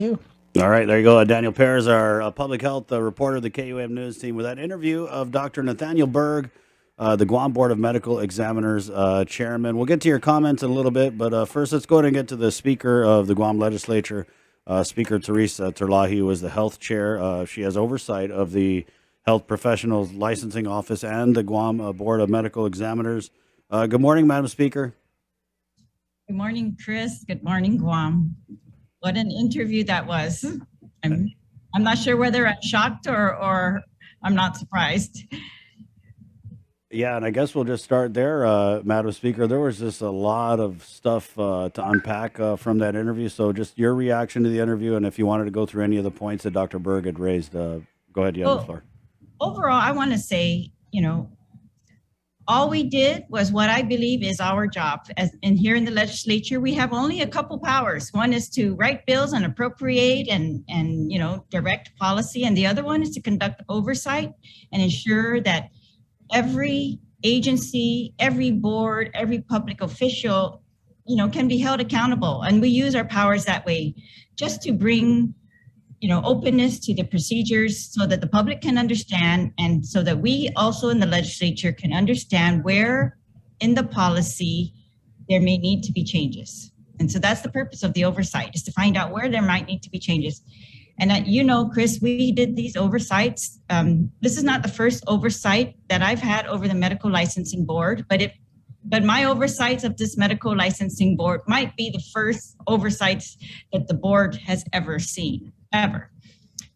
You. All right, there you go. Daniel Perez, our public health reporter of the KUM News team, with that interview of Dr. Nathaniel Berg, the Guam Board of Medical Examiners chairman. We'll get to your comments in a little bit, but first let's go ahead and get to the Speaker of the Guam Legislature, Speaker Therese Terlaje, who is the health chair. She has oversight of the Health Professionals Licensing Office and the Guam Board of Medical Examiners. Good morning, Madam Speaker. Good morning, Chris. Good morning, Guam. What an interview that was. I'm I'm not sure whether I'm shocked or I'm not surprised. Yeah, and I guess we'll just start there, Madam Speaker. There was just a lot of stuff to unpack from that interview. So, just your reaction to the interview, and if you wanted to go through any of the points that Dr. Berg had raised, go ahead. You have the Well, floor. overall, I want to say, all we did was what I believe is our job. As in here in the legislature, we have only a couple powers. One is to write bills and appropriate and direct policy, and the other one is to conduct oversight and ensure that every agency, every board, every public official, can be held accountable. And we use our powers that way just to bring, openness to the procedures so that the public can understand and so that we also in the legislature can understand where in the policy there may need to be changes. And so that's the purpose of the oversight, is to find out where there might need to be changes. And Chris, we did these oversights. This is not the first oversight that I've had over the medical licensing board, but my oversights of this medical licensing board might be the first oversights that the board has ever seen, ever.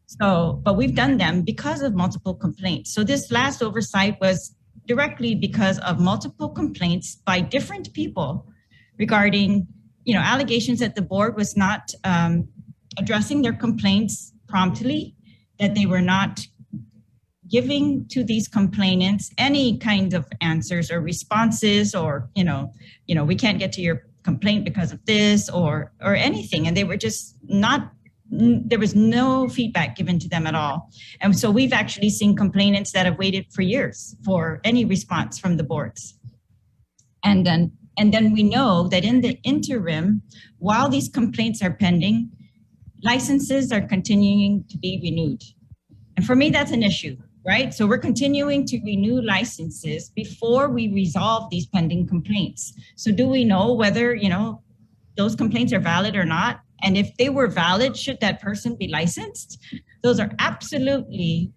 So, but we've done them because of multiple complaints. So this last oversight was directly because of multiple complaints by different people regarding, allegations that the board was not addressing their complaints promptly, that they were not giving to these complainants any kind of answers or responses, or we can't get to your complaint because of this or anything, and they were just not. There was no feedback given to them at all, and so we've actually seen complainants that have waited for years for any response from the boards, and then we know that in the interim, while these complaints are pending, licenses are continuing to be renewed. And for me, that's an issue, right? So we're continuing to renew licenses before we resolve these pending complaints. So do we know whether, those complaints are valid or not? And if they were valid, should that person be licensed? Those are absolutely,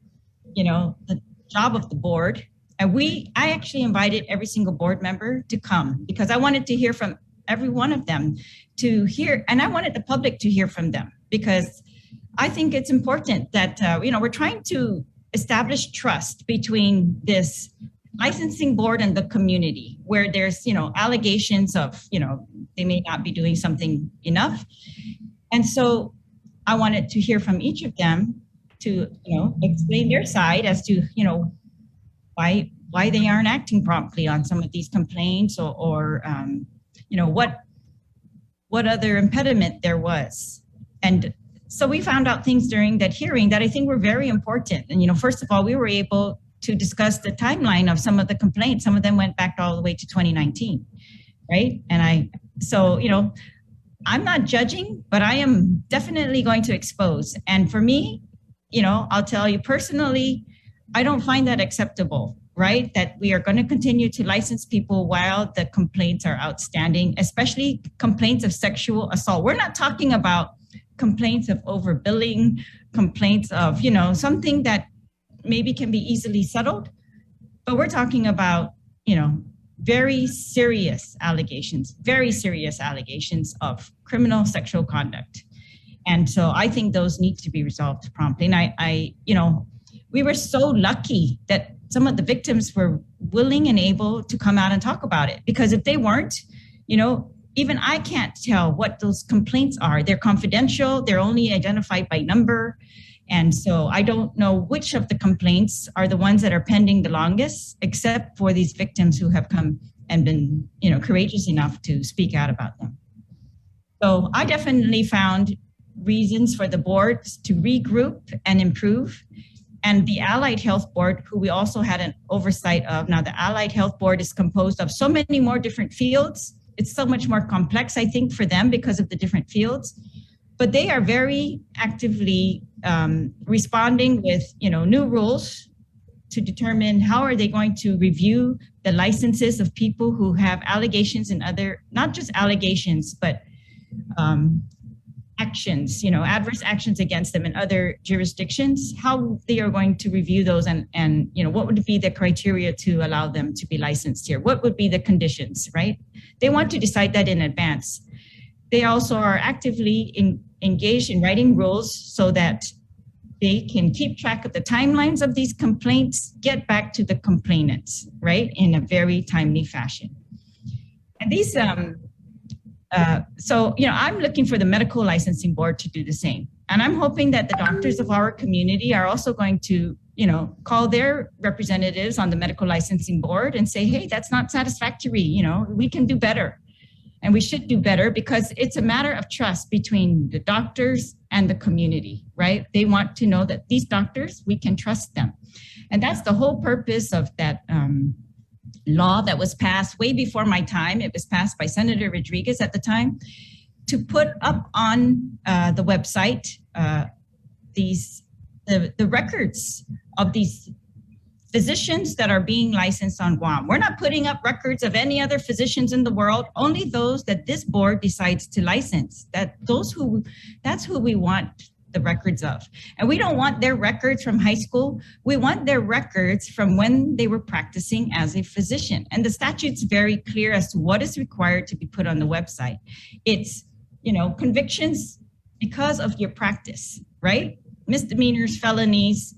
the job of the board. And I actually invited every single board member to come because I wanted to hear from every one of them and I wanted the public to hear from them, because I think it's important that, we're trying to establish trust between this licensing board and the community, where there's, allegations of, they may not be doing something enough. And so I wanted to hear from each of them to, explain their side as to, why they aren't acting promptly on some of these complaints, or what other impediment there was. And so we found out things during that hearing that I think were very important. And, first of all, we were able to discuss the timeline of some of the complaints. Some of them went back all the way to 2019, right? And I'm not judging, but I am definitely going to expose. And for me, I'll tell you personally, I don't find that acceptable, right? That we are going to continue to license people while the complaints are outstanding, especially complaints of sexual assault. We're not talking about complaints of overbilling, complaints of, something that maybe can be easily settled, but we're talking about, very serious allegations of criminal sexual conduct. And so I think those need to be resolved promptly. And we were so lucky that some of the victims were willing and able to come out and talk about it, because if they weren't, even I can't tell what those complaints are. They're confidential. They're only identified by number. And so I don't know which of the complaints are the ones that are pending the longest, except for these victims who have come and been, courageous enough to speak out about them. So I definitely found reasons for the boards to regroup and improve. And the Allied Health Board, who we also had an oversight of. Now, the Allied Health Board is composed of so many more different fields. It's so much more complex, I think, for them because of the different fields. but they are very actively responding with, new rules to determine how are they going to review the licenses of people who have allegations and other, not just allegations, but actions, adverse actions against them in other jurisdictions, how they are going to review those and what would be the criteria to allow them to be licensed here? What would be the conditions, right? They want to decide that in advance. They also are actively engaged in writing rules so that they can keep track of the timelines of these complaints, get back to the complainants, right, in a very timely fashion. And these, I'm looking for the medical licensing board to do the same. And I'm hoping that the doctors of our community are also going to, call their representatives on the medical licensing board and say, hey, that's not satisfactory. We can do better. And we should do better because it's a matter of trust between the doctors and the community, right? They want to know that these doctors, we can trust them. And that's the whole purpose of that law that was passed way before my time. It was passed by Senator Rodriguez at the time to put up on the website the records of these physicians that are being licensed on Guam. We're not putting up records of any other physicians in the world, only those that this board decides to license. That's who we want the records of. And we don't want their records from high school. We want their records from when they were practicing as a physician. And the statute's very clear as to what is required to be put on the website. It's, convictions because of your practice, right? Misdemeanors, felonies.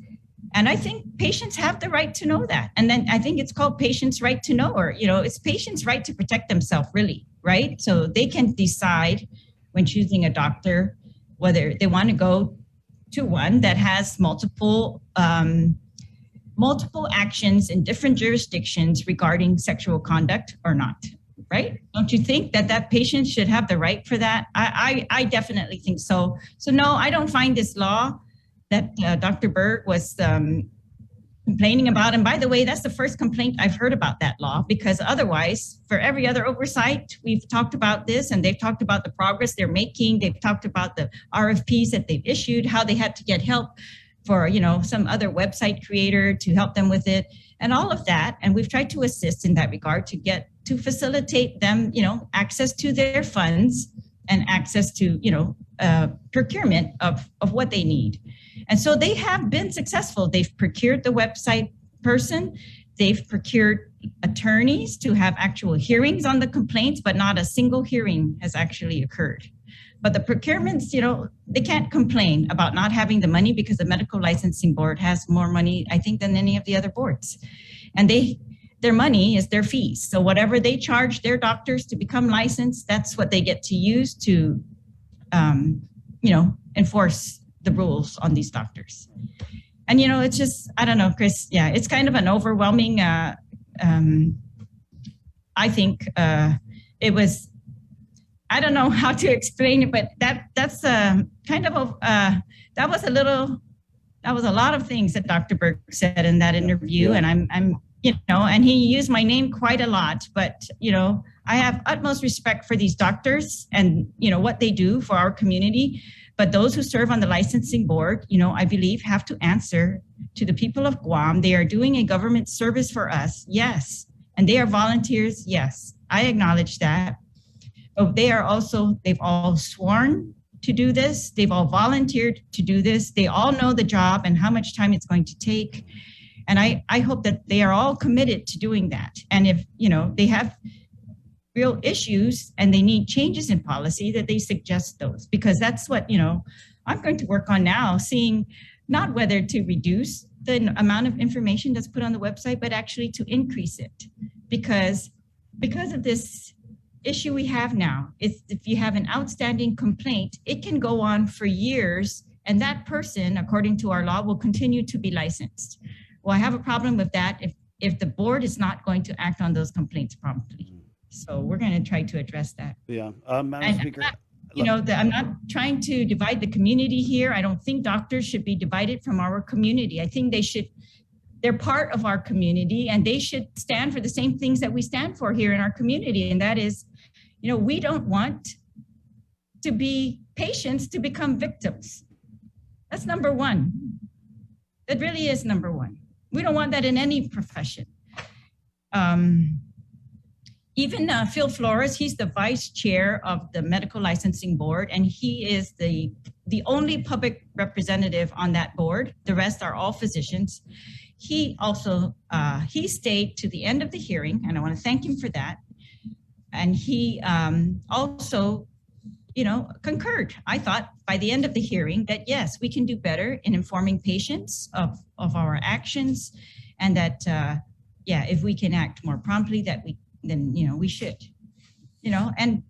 And I think patients have the right to know that. And then I think it's called patients' right to know, or, it's patients' right to protect themselves, really, right? So they can decide when choosing a doctor whether they want to go to one that has multiple actions in different jurisdictions regarding sexual conduct or not, right? Don't you think that patient should have the right for that? I definitely think so. So no, I don't find this law that Dr. Berg was complaining about. And by the way, that's the first complaint I've heard about that law, because otherwise, for every other oversight, we've talked about this and they've talked about the progress they're making. They've talked about the RFPs that they've issued, how they had to get help for, some other website creator to help them with it and all of that. And we've tried to assist in that regard to facilitate them, access to their funds and access to, procurement of what they need. And so they have been successful. They've procured the website person. They've procured attorneys to have actual hearings on the complaints, but not a single hearing has actually occurred. But the procurements, they can't complain about not having the money because the medical licensing board has more money, I think, than any of the other boards. And their money is their fees. So whatever they charge their doctors to become licensed, that's what they get to use to, enforce the rules on these doctors. And, it's just, I don't know, Chris, yeah, it's kind of an overwhelming, I think it was, I don't know how to explain it, but that's kind of, that was a lot of things that Dr. Berg said in that interview. And I'm and he used my name quite a lot, but, I have utmost respect for these doctors and, what they do for our community. But those who serve on the licensing board, I believe have to answer to the people of Guam. They are doing a government service for us. Yes. And they are volunteers. Yes. I acknowledge that. But they've all sworn to do this. They've all volunteered to do this. They all know the job and how much time it's going to take. And I hope that they are all committed to doing that. And if, they have real issues and they need changes in policy, that they suggest those, because that's what, I'm going to work on now, seeing not whether to reduce the amount of information that's put on the website, but actually to increase it. Because of this issue we have now, is if you have an outstanding complaint, it can go on for years, and that person, according to our law, will continue to be licensed. Well, I have a problem with that if the board is not going to act on those complaints promptly. So we're going to try to address that. Yeah, Madam Speaker. I'm not trying to divide the community here. I don't think doctors should be divided from our community. I think they're part of our community, and they should stand for the same things that we stand for here in our community. And that is, we don't want to be patients to become victims. That's number one. That really is number one. We don't want that in any profession. Even Phil Flores, he's the vice chair of the medical licensing board, and he is the only public representative on that board. The rest are all physicians. He also, he stayed to the end of the hearing, and I want to thank him for that. And he also, concurred. I thought by the end of the hearing that yes, we can do better in informing patients of our actions, and that, if we can act more promptly, then we should, and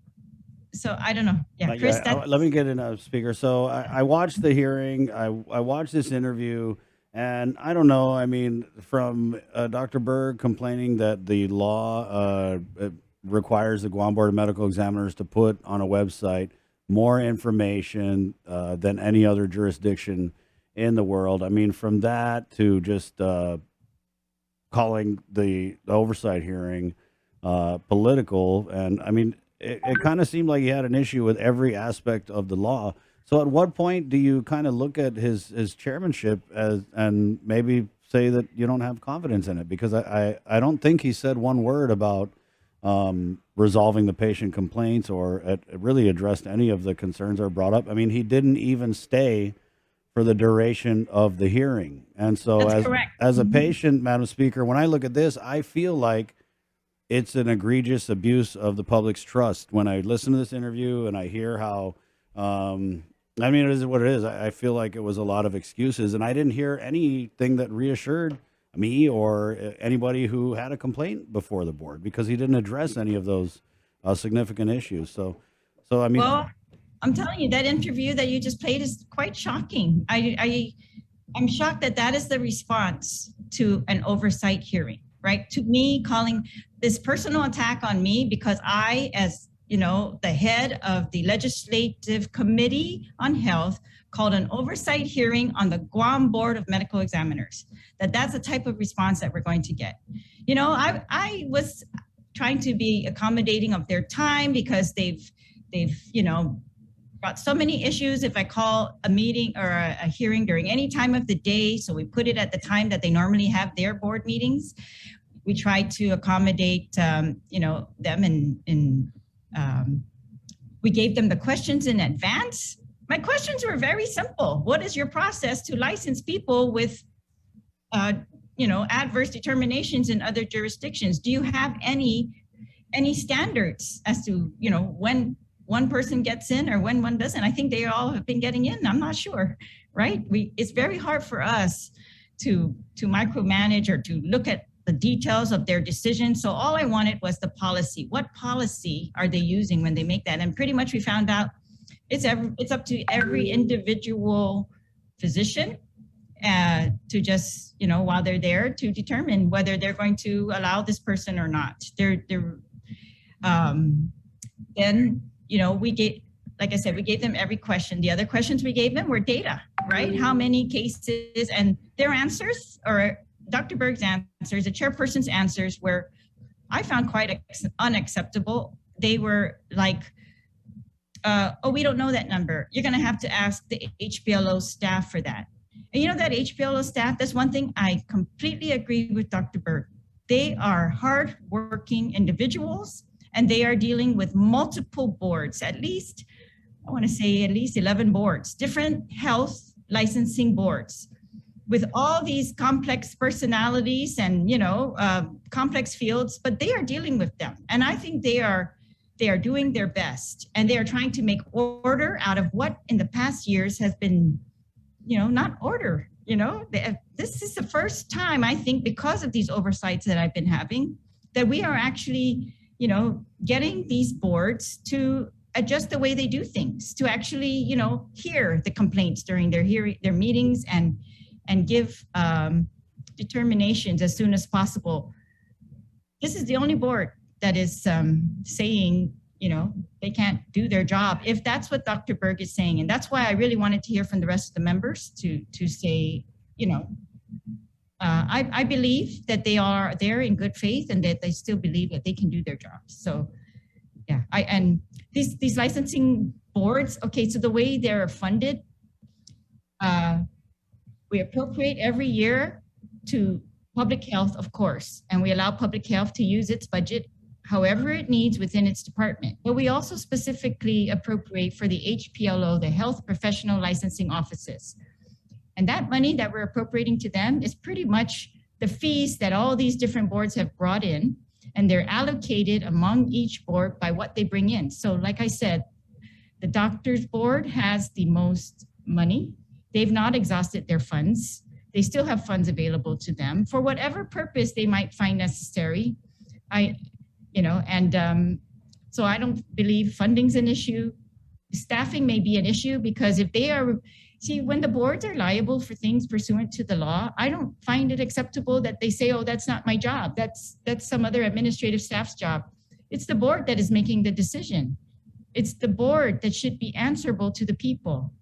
so I don't know. Yeah, Chris. Let me get in a speaker. So I watched the hearing. I watched this interview, and I don't know. I mean, from Dr. Berg complaining that the law requires the Guam Board of Medical Examiners to put on a website more information than any other jurisdiction in the world. I mean, from that to just calling the oversight hearing political, and I mean, it kind of seemed like he had an issue with every aspect of the law. So at what point do you kind of look at his chairmanship and maybe say that you don't have confidence in it? Because I don't think he said one word about resolving the patient complaints or really addressed any of the concerns that are brought up. I mean, he didn't even stay for the duration of the hearing. And so as a patient, Madam Speaker, when I look at this, I feel like it's an egregious abuse of the public's trust. When I listen to this interview and I hear how, I mean, it is what it is. I feel like it was a lot of excuses, and I didn't hear anything that reassured me or anybody who had a complaint before the board, because he didn't address any of those significant issues. So I mean, well, I'm telling you, that interview that you just played is quite shocking. I'm shocked that is the response to an oversight hearing, right? To me, calling this personal attack on me because I, as the head of the Legislative Committee on Health, called an oversight hearing on the Guam Board of Medical Examiners. That's the type of response that we're going to get. I was trying to be accommodating of their time because they've brought so many issues. If I call a meeting or a hearing during any time of the day, so we put it at the time that they normally have their board meetings. We try to accommodate, them, and we gave them the questions in advance. My questions were very simple. What is your process to license people with, adverse determinations in other jurisdictions? Do you have any standards as to, when one person gets in or when one doesn't? I think they all have been getting in. I'm not sure, right? It's very hard for us to micromanage or to look at the details of their decision. So all I wanted was the policy. What policy are they using when they make that? And pretty much we found out it's up to every individual physician to just, while they're there, to determine whether they're going to allow this person or not. Then, we gave, like I said, we gave them every question. The other questions we gave them were data, right? How many cases, and their answers, or Dr. Berg's answers, the chairperson's answers, were, I found quite unacceptable. They were like, we don't know that number. You're going to have to ask the HPLO staff for that. And that HPLO staff, that's one thing I completely agree with Dr. Berg. They are hardworking individuals, and they are dealing with multiple boards, at least 11 boards, different health licensing boards, with all these complex personalities and, complex fields, but they are dealing with them. And I think they are doing their best, and they are trying to make order out of what in the past years has been, not order. This is the first time, I think, because of these oversights that I've been having, that we are actually, getting these boards to adjust the way they do things, to actually, hear the complaints during their meetings and give determinations as soon as possible. This is the only board that is saying, they can't do their job, if that's what Dr. Berg is saying. And that's why I really wanted to hear from the rest of the members to say, I believe that they are there in good faith, and that they still believe that they can do their jobs. So Yeah, and these licensing boards, okay, so the way they're funded, we appropriate every year to public health, of course, and we allow public health to use its budget however it needs within its department. But we also specifically appropriate for the HPLO, the Health Professional Licensing Offices. And that money that we're appropriating to them is pretty much the fees that all these different boards have brought in, and they're allocated among each board by what they bring in. So like I said, the doctors board has the most money. They've not exhausted their funds. They still have funds available to them for whatever purpose they might find necessary. So I don't believe funding's an issue. Staffing may be an issue because if they are, when the boards are liable for things pursuant to the law, I don't find it acceptable that they say, oh, that's not my job. That's some other administrative staff's job. It's the board that is making the decision. It's the board that should be answerable to the people.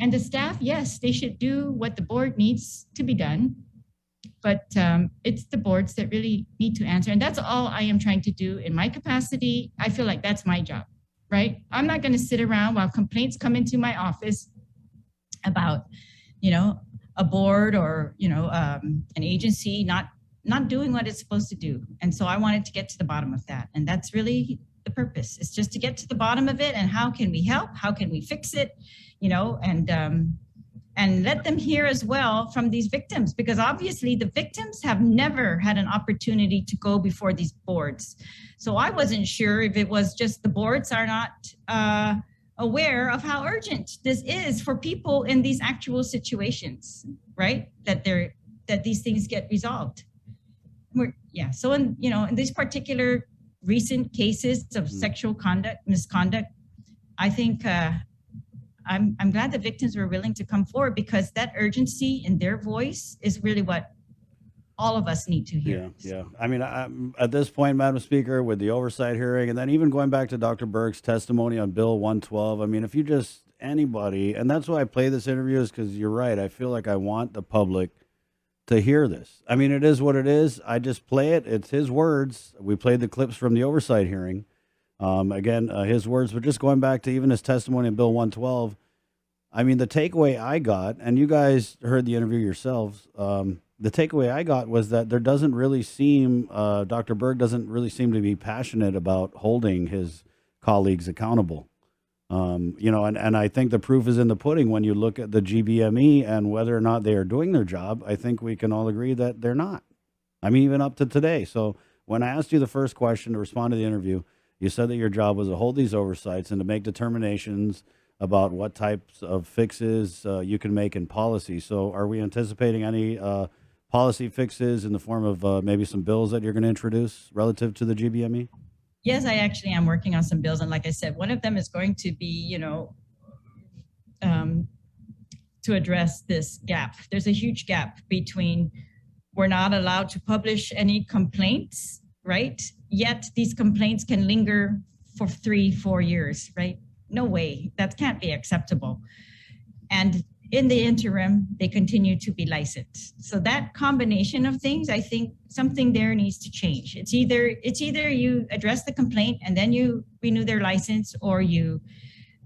And the staff, yes, they should do what the board needs to be done. But it's the boards that really need to answer. And that's all I am trying to do in my capacity. I feel like that's my job, right? I'm not going to sit around while complaints come into my office about, a board or, an agency not doing what it's supposed to do. And so I wanted to get to the bottom of that. And that's really the purpose. It's just to get to the bottom of it. And how can we help? How can we fix it? And let them hear as well from these victims, because obviously the victims have never had an opportunity to go before these boards. So I wasn't sure if it was just the boards are not aware of how urgent this is for people in these actual situations, right? That these things get resolved. So in these particular recent cases of sexual misconduct, I think I'm glad the victims were willing to come forward, because that urgency in their voice is really what all of us need to hear. Yeah. I mean, at this point, Madam Speaker, with the oversight hearing, and then even going back to Dr. Berg's testimony on Bill 112, I mean, if you just anybody, and that's why I play this interview, is because you're right. I feel like I want the public to hear this. I mean, it is what it is. I just play it. It's his words. We played the clips from the oversight hearing. His words, but just going back to even his testimony in Bill 112, I mean, the takeaway I got, and you guys heard the interview yourselves, the takeaway I got was that there doesn't really seem, Dr. Berg doesn't really seem to be passionate about holding his colleagues accountable. And I think the proof is in the pudding when you look at the GBME and whether or not they are doing their job. I think we can all agree that they're not. I mean, even up to today. So when I asked you the first question to respond to the interview, you said that your job was to hold these oversights and to make determinations about what types of fixes you can make in policy. So are we anticipating any policy fixes in the form of maybe some bills that you're going to introduce relative to the GBME? Yes, I actually am working on some bills. And like I said, one of them is going to be, to address this gap. There's a huge gap between we're not allowed to publish any complaints, right? Yet these complaints can linger for 3-4 years, right? No way, that can't be acceptable. And in the interim, they continue to be licensed. So that combination of things, I think something there needs to change. It's either you address the complaint and then you renew their license, or you,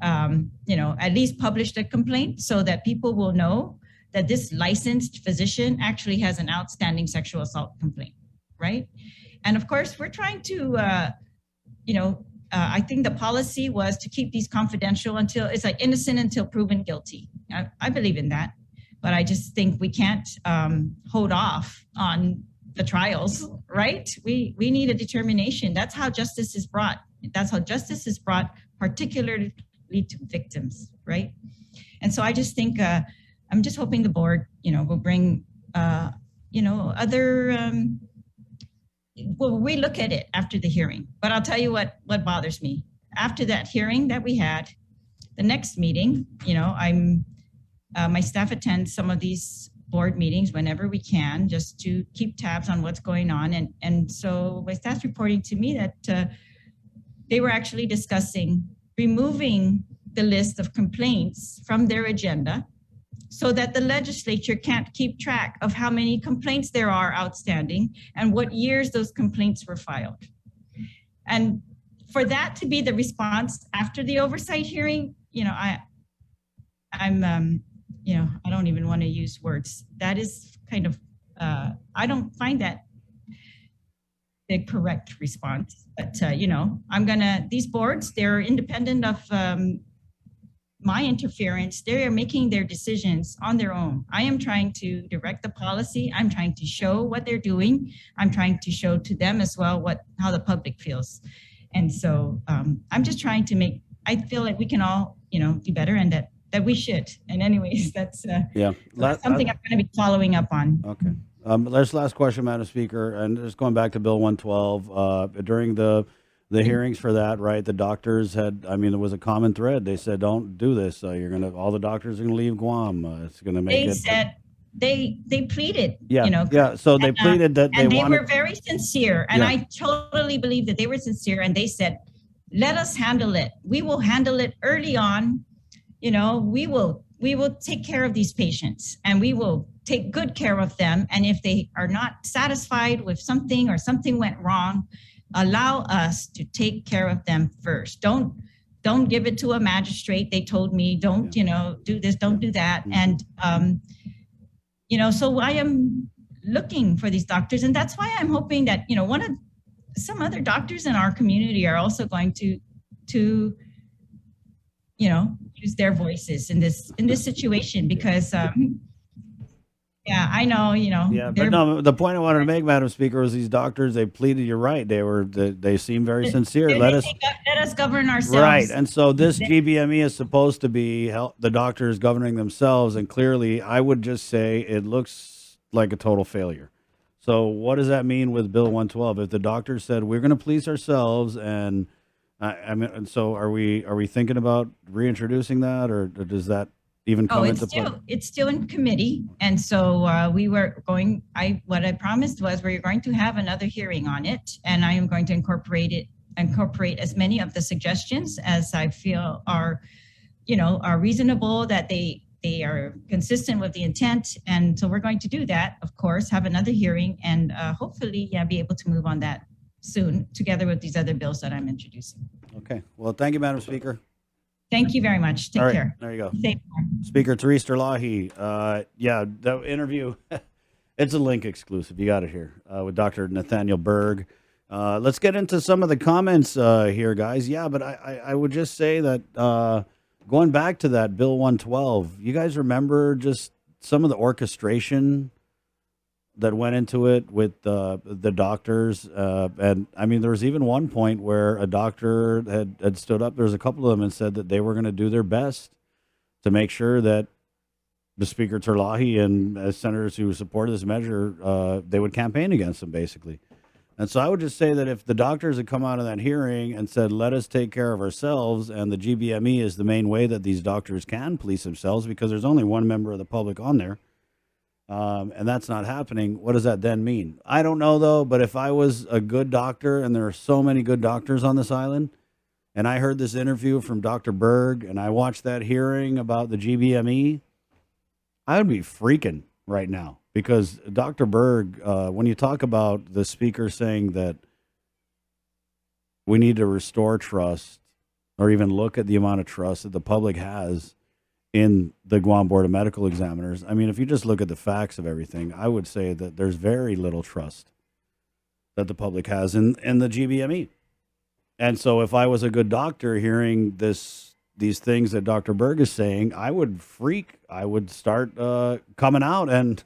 at least publish the complaint so that people will know that this licensed physician actually has an outstanding sexual assault complaint, right? And of course, we're trying to, I think the policy was to keep these confidential until it's like innocent until proven guilty. I believe in that, but I just think we can't hold off on the trials, right? We need a determination. That's how justice is brought. That's how justice is brought, particularly to victims, right? And so I just think I'm just hoping the board, will bring, other. Well, we look at it after the hearing, but I'll tell you what bothers me. After that hearing that we had, the next meeting, my staff attends some of these board meetings whenever we can, just to keep tabs on what's going on. And so my staff's reporting to me that they were actually discussing removing the list of complaints from their agenda so that the legislature can't keep track of how many complaints there are outstanding and what years those complaints were filed. And for that to be the response after the oversight hearing, I'm, I don't even want to use words. That is kind of, I don't find that the correct response. But, these boards, they're independent of my interference. They are making their decisions on their own. I am trying to direct the policy. I'm trying to show what they're doing. I'm trying to show to them as well how the public feels. And so I'm just trying to I feel like we can all, do better, and that we should. And anyways, that's something I'm going to be following up on. Okay. There's last question, Madam Speaker, and just going back to Bill 112, during the hearings for that, right? The doctors there was a common thread. They said, "Don't do this. All the doctors are gonna leave Guam. It's gonna make it." They said they pleaded. Yeah. So they pleaded that they were very sincere, and I totally believe that they were sincere. And they said, "Let us handle it. We will handle it early on. We will take care of these patients, and we will take good care of them. And if they are not satisfied with something or something went wrong, allow us to take care of them first. Don't give it to a magistrate." They told me, "Don't, do this, don't do that." And, so I am looking for these doctors. And that's why I'm hoping that, some other doctors in our community are also going to use their voices in this situation, because, yeah, I know, Yeah, but no, the point I wanted to make, Madam Speaker, was these doctors, they pleaded, you're right. They seem very sincere. Let us govern ourselves. Right. And so this GBME is supposed to be the doctors governing themselves. And clearly, I would just say it looks like a total failure. So what does that mean with Bill 112? If the doctors said, we're going to police ourselves, and so are we thinking about reintroducing that, or does that even come into play? It's still in committee, and so what I promised was we're going to have another hearing on it, and I am going to incorporate as many of the suggestions as I feel are reasonable, that they are consistent with the intent. And so we're going to do that, of course, have another hearing, and hopefully be able to move on that soon, together with these other bills that I'm introducing. Okay. Well, thank you, Madam Speaker. Thank you very much. Take care. There you go. Safe. Speaker Therese Terlaje. The interview, it's a link exclusive. You got it here with Dr. Nathaniel Berg. Let's get into some of the comments here, guys. Yeah, but I would just say that going back to that Bill 112, you guys remember just some of the orchestration that went into it with the doctors. And I mean, there was even one point where a doctor had stood up. There's a couple of them, and said that they were going to do their best to make sure that the Speaker Terlaje and senators who supported this measure, they would campaign against them, basically. And so I would just say that if the doctors had come out of that hearing and said, let us take care of ourselves, and the GBME is the main way that these doctors can police themselves, because there's only one member of the public on there, and that's not happening, what does that then mean? I don't know, though, but if I was a good doctor, and there are so many good doctors on this island, and I heard this interview from Dr. Berg, and I watched that hearing about the GBME, I would be freaking right now. Because Dr. Berg, when you talk about the speaker saying that we need to restore trust, or even look at the amount of trust that the public has in the Guam Board of Medical Examiners, I mean, if you just look at the facts of everything, I would say that there's very little trust that the public has in the GBME. And so if I was a good doctor hearing these things that Dr. Berg is saying, I would freak. I would start coming out and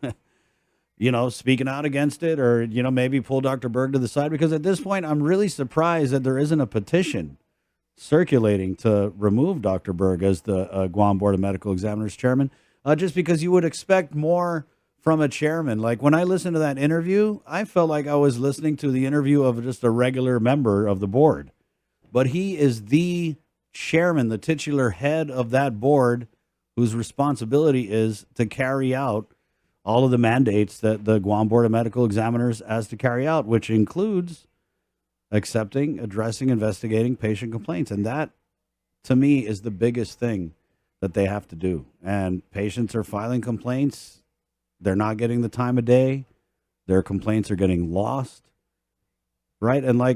speaking out against it, or, maybe pull Dr. Berg to the side, because at this point, I'm really surprised that there isn't a petition circulating to remove Dr. Berg as the Guam Board of Medical Examiners chairman, just because you would expect more from a chairman. Like, when I listened to that interview, I felt like I was listening to the interview of just a regular member of the board. But he is the chairman, the titular head of that board, whose responsibility is to carry out all of the mandates that the Guam Board of Medical Examiners has to carry out, which includes accepting, addressing, investigating patient complaints. And that, to me, is the biggest thing that they have to do. And patients are filing complaints. They're not getting the time of day. Their complaints are getting lost. Right? And like